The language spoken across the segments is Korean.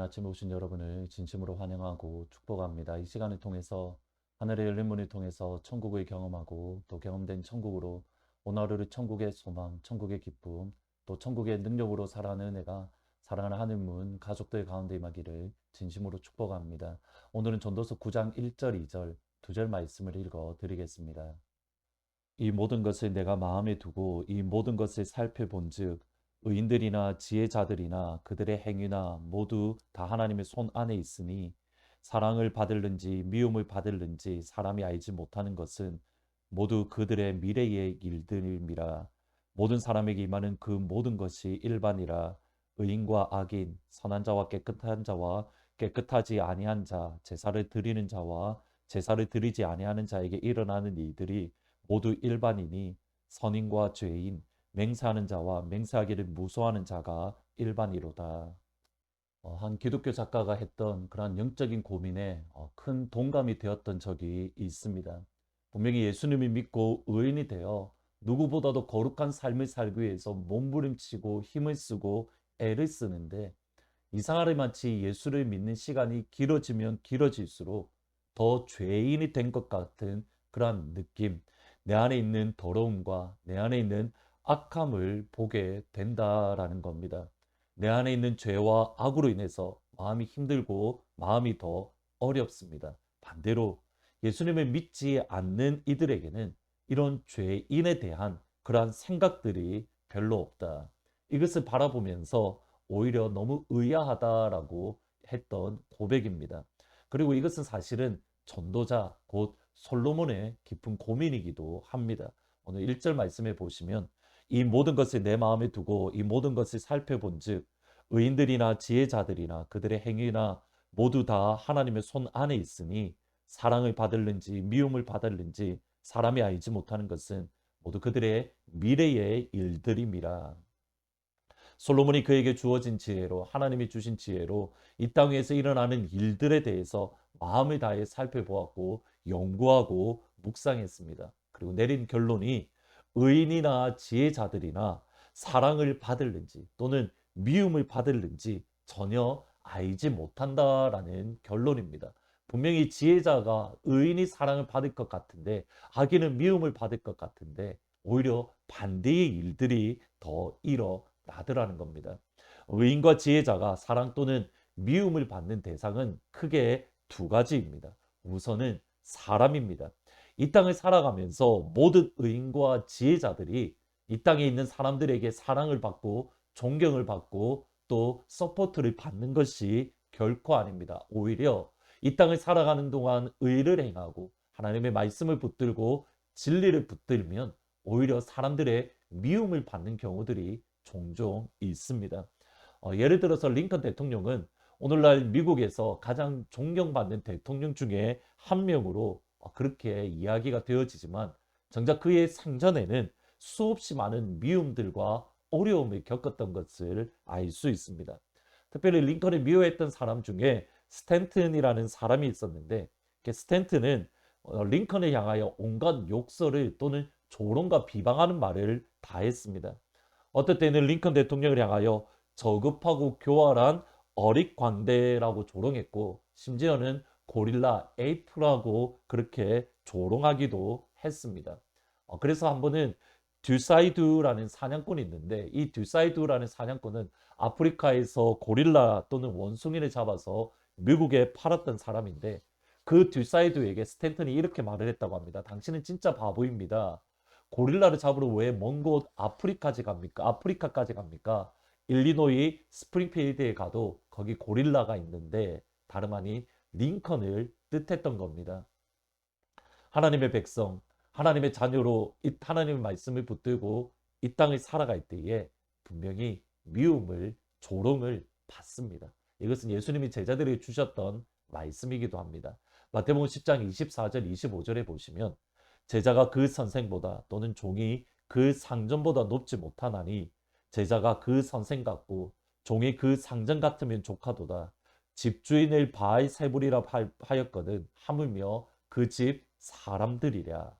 아침에 오신 여러분을 진심으로 환영하고 축복합니다. 이 시간을 통해서 하늘의 열린 문을 통해서 천국을 경험하고 또 경험된 천국으로 오늘 하루를 천국의 소망, 천국의 기쁨, 또 천국의 능력으로 살아가는 은혜가 사랑하는 하늘문 가족들 가운데 임하기를 진심으로 축복합니다. 오늘은 전도서 9장 1절, 2절, 2절 말씀을 읽어 드리겠습니다. 이 모든 것을 내가 마음에 두고 이 모든 것을 살펴본즉 의인들이나 지혜자들이나 그들의 행위나 모두 다 하나님의 손 안에 있으니 사랑을 받을는지 미움을 받을는지 사람이 알지 못하는 것은 모두 그들의 미래의 일들임이라. 모든 사람에게 임하는 그 모든 것이 일반이라. 의인과 악인, 선한 자와 깨끗한 자와 깨끗하지 아니한 자, 제사를 드리는 자와 제사를 드리지 아니하는 자에게 일어나는 일들이 모두 일반이니 선인과 죄인, 맹세하는 자와 맹세하기를 무소하는 자가 일반이로다. 한 기독교 작가가 했던 그러한 영적인 고민에 큰 동감이 되었던 적이 있습니다. 분명히 예수님을 믿고 의인이 되어 누구보다도 거룩한 삶을 살기 위해서 몸부림치고 힘을 쓰고 애를 쓰는데 이상하리 마치 예수를 믿는 시간이 길어지면 길어질수록 더 죄인이 된 것 같은 그러한 느낌, 내 안에 있는 더러움과 내 안에 있는 악함을 보게 된다라는 겁니다. 내 안에 있는 죄와 악으로 인해서 마음이 힘들고 마음이 더 어렵습니다. 반대로 예수님을 믿지 않는 이들에게는 이런 죄인에 대한 그러한 생각들이 별로 없다. 이것을 바라보면서 오히려 너무 의아하다라고 했던 고백입니다. 그리고 이것은 사실은 전도자 곧 솔로몬의 깊은 고민이기도 합니다. 오늘 1절 말씀에 보시면 이 모든 것을 내 마음에 두고 이 모든 것을 살펴본즉 의인들이나 지혜자들이나 그들의 행위나 모두 다 하나님의 손 안에 있으니 사랑을 받을는지 미움을 받을는지 사람이 알지 못하는 것은 모두 그들의 미래의 일들임이라. 솔로몬이 그에게 주어진 지혜로 하나님이 주신 지혜로 이 땅 위에서 일어나는 일들에 대해서 마음을 다해 살펴보았고 연구하고 묵상했습니다. 그리고 내린 결론이 의인이나 지혜자들이나 사랑을 받을는지 또는 미움을 받을는지 전혀 알지 못한다라는 결론입니다. 분명히 지혜자가 의인이 사랑을 받을 것 같은데 악인은 미움을 받을 것 같은데 오히려 반대의 일들이 더 일어나더라는 겁니다. 의인과 지혜자가 사랑 또는 미움을 받는 대상은 크게 두 가지입니다. 우선은 사람입니다. 이 땅을 살아가면서 모든 의인과 지혜자들이 이 땅에 있는 사람들에게 사랑을 받고 존경을 받고 또 서포트를 받는 것이 결코 아닙니다. 오히려 이 땅을 살아가는 동안 의를 행하고 하나님의 말씀을 붙들고 진리를 붙들면 오히려 사람들의 미움을 받는 경우들이 종종 있습니다. 예를 들어서 링컨 대통령은 오늘날 미국에서 가장 존경받는 대통령 중에 한 명으로 그렇게 이야기가 되어지지만 정작 그의 생전에는 수없이 많은 미움들과 어려움을 겪었던 것을 알 수 있습니다. 특별히 링컨을 미워했던 사람 중에 스탠튼이라는 사람이 있었는데 스탠튼은 링컨을 향하여 온갖 욕설을 또는 조롱과 비방하는 말을 다 했습니다. 어떨 때는 링컨 대통령을 향하여 저급하고 교활한 어릿광대라고 조롱했고 심지어는 고릴라 에이프라고 그렇게 조롱하기도 했습니다. 그래서 한 번은 듀사이두라는 사냥꾼이 있는데 이 듀사이두라는 사냥꾼은 아프리카에서 고릴라 또는 원숭이를 잡아서 미국에 팔았던 사람인데 그 듀사이두에게 스탠턴이 이렇게 말을 했다고 합니다. 당신은 진짜 바보입니다. 고릴라를 잡으러 왜 먼 곳 아프리카까지 갑니까? 아프리카까지 갑니까? 일리노이 스프링필드에 가도 거기 고릴라가 있는데 다름 아닌 링컨을 뜻했던 겁니다. 하나님의 백성, 하나님의 자녀로 하나님의 말씀을 붙들고 이 땅을 살아갈 때에 분명히 미움을, 조롱을 받습니다. 이것은 예수님이 제자들에게 주셨던 말씀이기도 합니다. 마태복음 10장 24절, 25절에 보시면 제자가 그 선생보다 또는 종이 그 상전보다 높지 못하나니 제자가 그 선생 같고 종이 그 상전 같으면 조카도다. 집주인을 바알세불이라 하였거든 하물며 그 집 사람들이랴.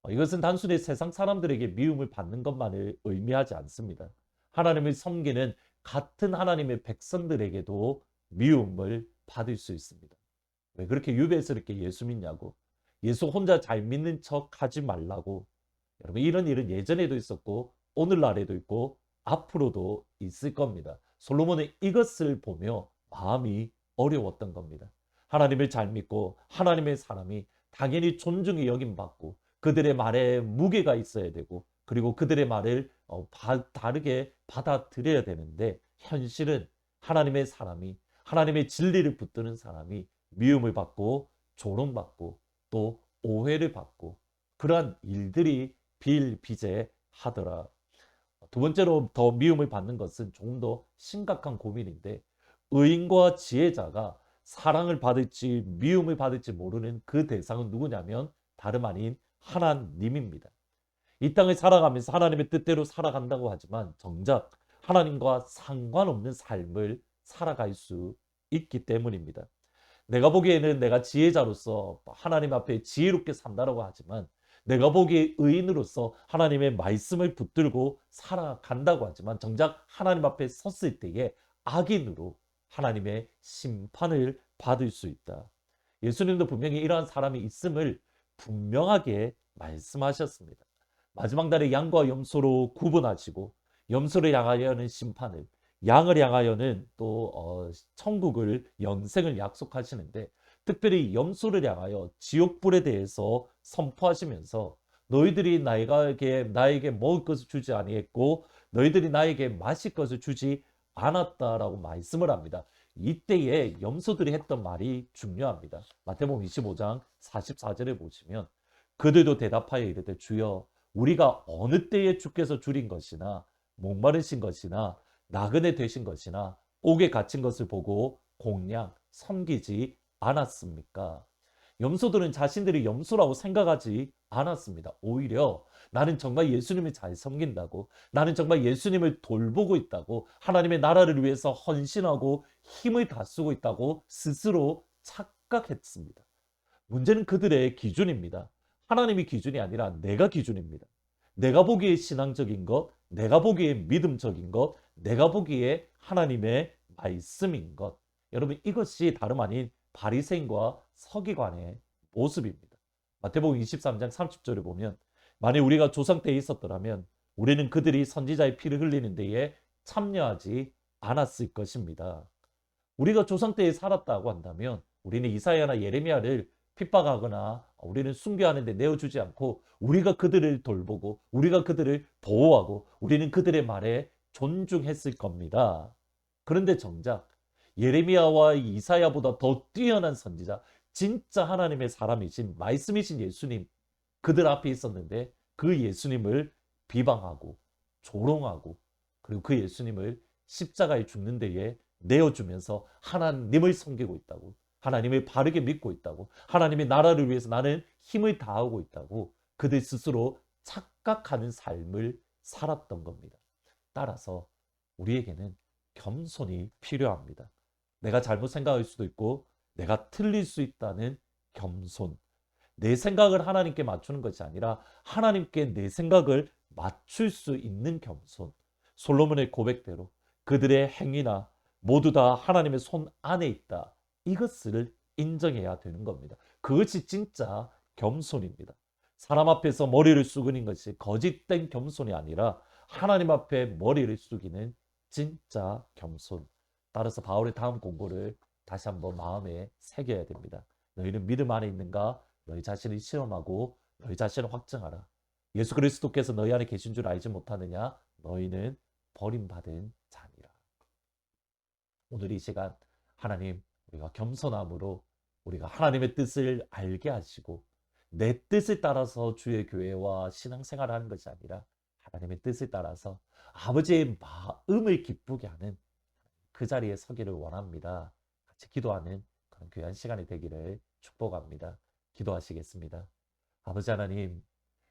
이것은 단순히 세상 사람들에게 미움을 받는 것만을 의미하지 않습니다. 하나님을 섬기는 같은 하나님의 백성들에게도 미움을 받을 수 있습니다. 왜 그렇게 유배스럽게 예수 믿냐고. 예수 혼자 잘 믿는 척 하지 말라고. 여러분, 이런 일은 예전에도 있었고 오늘날에도 있고 앞으로도 있을 겁니다. 솔로몬은 이것을 보며 마음이 어려웠던 겁니다. 하나님을 잘 믿고 하나님의 사람이 당연히 존중이 여김받고 그들의 말에 무게가 있어야 되고 그리고 그들의 말을 다르게 받아들여야 되는데, 현실은 하나님의 사람이, 하나님의 진리를 붙드는 사람이 미움을 받고 조롱받고 또 오해를 받고 그러한 일들이 비일비재하더라. 두 번째로 더 미움을 받는 것은 조금 더 심각한 고민인데, 의인과 지혜자가 사랑을 받을지 미움을 받을지 모르는 그 대상은 누구냐면 다름 아닌 하나님입니다. 이 땅을 살아가면서 하나님의 뜻대로 살아간다고 하지만 정작 하나님과 상관없는 삶을 살아갈 수 있기 때문입니다. 내가 보기에는 내가 지혜자로서 하나님 앞에 지혜롭게 산다라고 하지만, 내가 보기에 의인으로서 하나님의 말씀을 붙들고 살아간다고 하지만 정작 하나님 앞에 섰을 때에 악인으로 하나님의 심판을 받을 수 있다. 예수님도 분명히 이러한 사람이 있음을 분명하게 말씀하셨습니다. 마지막 날에 양과 염소로 구분하시고 염소를 향하여는 심판을, 양을 향하여는 또 천국을, 영생을 약속하시는데, 특별히 염소를 향하여 지옥불에 대해서 선포하시면서 너희들이 나에게 먹을 것을 주지 아니했고 너희들이 나에게 마실 것을 주지 않았다라고 말씀을 합니다. 이때에 염소들이 했던 말이 중요합니다. 마태복음 25장 44절에 보시면 그들도 대답하여 이르되 주여 우리가 어느 때에 주께서 줄인 것이나 목마르신 것이나 나그네 되신 것이나 옥에 갇힌 것을 보고 공양 섬기지 않았습니까? 염소들은 자신들이 염소라고 생각하지 않았습니다. 오히려 나는 정말 예수님을 잘 섬긴다고, 나는 정말 예수님을 돌보고 있다고, 하나님의 나라를 위해서 헌신하고 힘을 다 쓰고 있다고 스스로 착각했습니다. 문제는 그들의 기준입니다. 하나님이 기준이 아니라 내가 기준입니다. 내가 보기에 신앙적인 것, 내가 보기에 믿음적인 것, 내가 보기에 하나님의 말씀인 것. 여러분, 이것이 다름 아닌 바리새인과 서기관의 모습입니다. 마태복음 23장 30절에 보면 만일 우리가 조상 때에 있었더라면 우리는 그들이 선지자의 피를 흘리는 데에 참여하지 않았을 것입니다. 우리가 조상 때에 살았다고 한다면 우리는 이사야나 예레미야를 핍박하거나 우리는 순교하는 데 내어주지 않고 우리가 그들을 돌보고 우리가 그들을 보호하고 우리는 그들의 말에 존중했을 겁니다. 그런데 정작 예레미야와 이사야보다 더 뛰어난 선지자, 진짜 하나님의 사람이신 말씀이신 예수님, 그들 앞에 있었는데 그 예수님을 비방하고 조롱하고 그리고 그 예수님을 십자가에 죽는 데에 내어주면서 하나님을 섬기고 있다고, 하나님을 바르게 믿고 있다고, 하나님의 나라를 위해서 나는 힘을 다하고 있다고 그들 스스로 착각하는 삶을 살았던 겁니다. 따라서 우리에게는 겸손이 필요합니다. 내가 잘못 생각할 수도 있고 내가 틀릴 수 있다는 겸손. 내 생각을 하나님께 맞추는 것이 아니라 하나님께 내 생각을 맞출 수 있는 겸손. 솔로몬의 고백대로 그들의 행위나 모두 다 하나님의 손 안에 있다. 이것을 인정해야 되는 겁니다. 그것이 진짜 겸손입니다. 사람 앞에서 머리를 숙이는 것이 거짓된 겸손이 아니라 하나님 앞에 머리를 숙이는 진짜 겸손. 따라서 바울의 다음 공고를 다시 한번 마음에 새겨야 됩니다. 너희는 믿음 안에 있는가? 너희 자신을 시험하고 너희 자신을 확증하라. 예수 그리스도께서 너희 안에 계신 줄 알지 못하느냐? 너희는 버림받은 자니라. 오늘 이 시간 하나님, 우리가 겸손함으로 우리가 하나님의 뜻을 알게 하시고 내 뜻을 따라서 주의 교회와 신앙생활을 하는 것이 아니라 하나님의 뜻을 따라서 아버지의 마음을 기쁘게 하는 그 자리에 서기를 원합니다. 같이 기도하는 그런 귀한 시간이 되기를 축복합니다. 기도하시겠습니다. 아버지 하나님,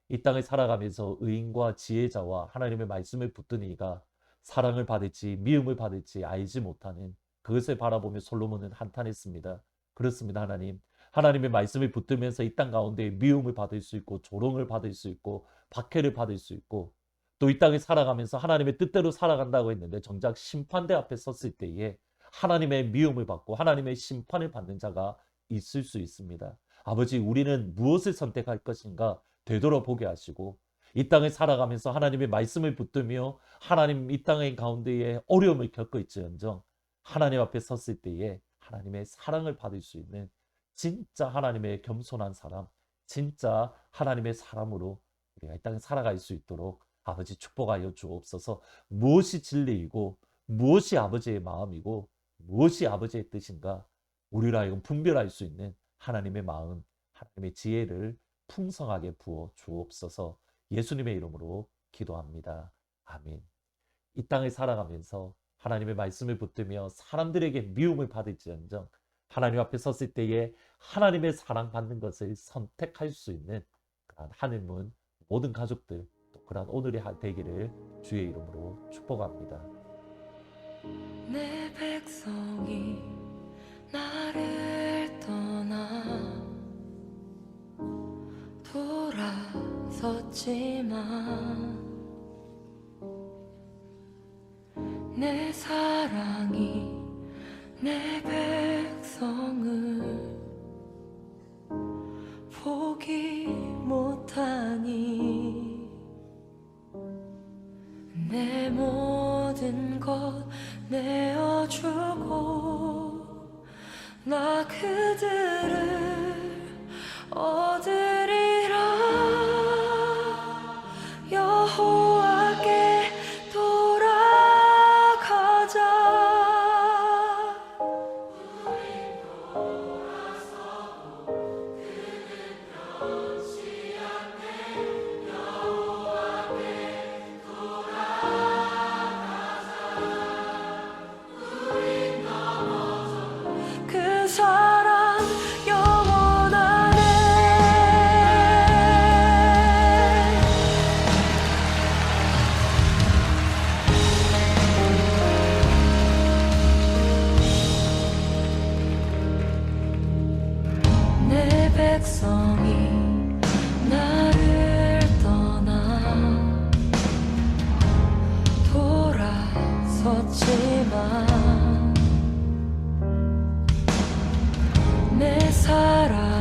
이 땅을 살아가면서 의인과 지혜자와 하나님의 말씀을 붙든 이가 사랑을 받을지 미움을 받을지 알지 못하는 그것을 바라보며 솔로몬은 한탄했습니다. 그렇습니다. 하나님. 하나님의 말씀을 붙들면서 이 땅 가운데 미움을 받을 수 있고 조롱을 받을 수 있고 박해를 받을 수 있고 또 이 땅에 살아가면서 하나님의 뜻대로 살아간다고 했는데 정작 심판대 앞에 섰을 때에 하나님의 미움을 받고 하나님의 심판을 받는 자가 있을 수 있습니다. 아버지, 우리는 무엇을 선택할 것인가 되돌아보게 하시고 이 땅을 살아가면서 하나님의 말씀을 붙들며 하나님 이 땅의 가운데에 어려움을 겪고 있지언정 하나님 앞에 섰을 때에 하나님의 사랑을 받을 수 있는 진짜 하나님의 겸손한 사람, 진짜 하나님의 사람으로 우리가 이 땅에 살아갈 수 있도록 아버지 축복하여 주옵소서. 무엇이 진리이고 무엇이 아버지의 마음이고 무엇이 아버지의 뜻인가 우리로 하여금 분별할 수 있는 하나님의 마음, 하나님의 지혜를 풍성하게 부어 주옵소서. 예수님의 이름으로 기도합니다. 아멘. 이 땅을 살아가면서 하나님의 말씀을 붙들며 사람들에게 미움을 받을지언정 하나님 앞에 섰을 때에 하나님의 사랑받는 것을 선택할 수 있는 그러한 하늘문 모든 가족들, 또 그러한 오늘이 되기를 주의 이름으로 축복합니다. 내 백성이 나를 떠나 돌아섰지만 내 사랑이 내 백성을 포기 못하니 내 모든 것 내어주고 나 그들을 얻으리라. 여호와께 돌아가자. 그 사랑 영원하네. 내 백성이 나를 떠나 돌아섰지만 내 사랑